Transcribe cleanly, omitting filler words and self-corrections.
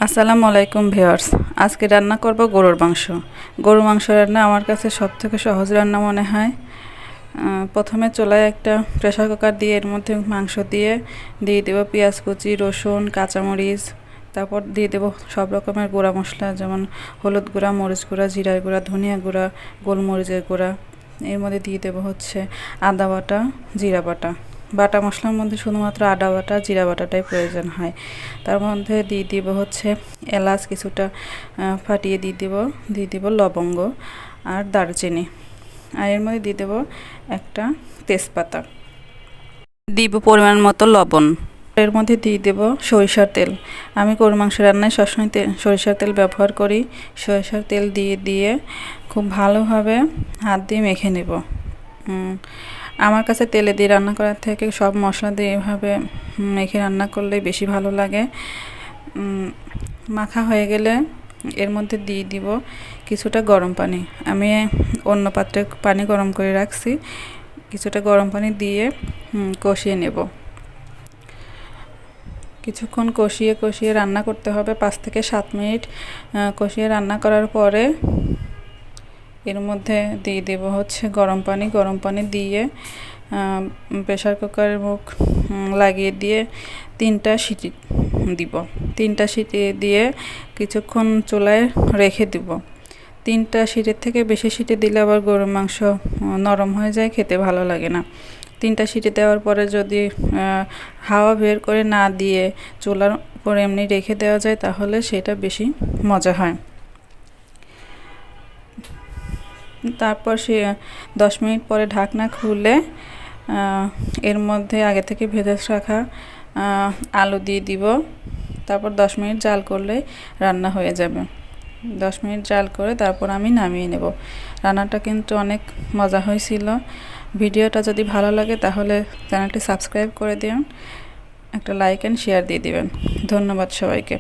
আসসালামু আলাইকুম ভিউয়ার্স। আজকে রান্না করব গরুর মাংস। গরুর মাংস রান্না আমার কাছে সবথেকে সহজ রান্না মনে হয়। প্রথমে চুলায় একটা প্রেসার কুকার দিয়ে এর মধ্যে মাংস দিয়ে দেব পেঁয়াজ কুচি, রসুন, কাঁচামরিচ, তারপর দিয়ে দেব সব রকমের গুঁড়া মশলা, যেমন হলুদ গুঁড়া, মরিচ গুঁড়া, জিরার গুঁড়া, ধনিয়া গুঁড়া, গোলমরিচের গুঁড়া। এর মধ্যে দিয়ে দেব হচ্ছে আদা বাটা, জিরা বাটা। বাটা মশলার মধ্যে শুধুমাত্র আদা বাটা, জিরা বাটাটাই প্রয়োজন হয়। তার মধ্যে দিয়ে দিব হচ্ছে এলাচ কিছুটা ফাটিয়ে দিয়ে দিব লবঙ্গ আর দারচিনি। আর এর মধ্যে দিয়ে দেব একটা তেজপাতা, দিব পরিমাণ মতো লবণ। এর মধ্যে দিয়ে দেব সরিষার তেল। আমি গরুর মাংস রান্নায় সবসময় সরিষার তেল ব্যবহার করি। সরিষার তেল দিয়ে খুব ভালোভাবে হাত দিয়ে মেখে নেব। আমার কাছে তেলে দিয়ে রান্না করার থেকে সব মশলা দিয়ে এভাবে মেখে রান্না করলে বেশি ভালো লাগে। মাখা হয়ে গেলে এর মধ্যে দিয়ে দিব কিছুটা গরম পানি। আমি অন্য পাত্রে পানি গরম করে রাখছি। কিছুটা গরম পানি দিয়ে কষিয়ে নেব। কিছুক্ষণ কষিয়ে রান্না করতে হবে, 5 থেকে 7 মিনিট কষিয়ে রান্না করার পরে এর মধ্যে দিয়ে দেব হচ্ছে গরম পানি দিয়ে প্রেসার কুকারের মুখ লাগিয়ে দিয়ে 3টা সিটি দিব। 3টা সিটি দিয়ে কিছুক্ষণ চুলায় রেখে দিব। 3টা সিটির থেকে বেশি সিটি দিলে আবার গরুর মাংস নরম হয়ে যায়, খেতে ভালো লাগে না। 3টা সিটি দেওয়ার পরে যদি হাওয়া বের করে না দিয়ে চুলার উপর এমনি রেখে দেওয়া যায় তাহলে সেটা বেশি মজা হয়। তারপর সে 10 মিনিট পরে ঢাকনা খুলে এর মধ্যে আগে থেকে ভেজে রাখা আলু দিয়ে দিব। তারপর 10 মিনিট জাল করলে রান্না হয়ে যাবে। 10 মিনিট জাল করে তারপর আমি নামিয়ে নেব। রান্নাটা কিন্তু অনেক মজা হয়েছিল। ভিডিওটা যদি ভালো লাগে তাহলে চ্যানেলটি সাবস্ক্রাইব করে দিন, একটা লাইক এন্ড শেয়ার দিয়ে দিবেন। ধন্যবাদ সবাইকে।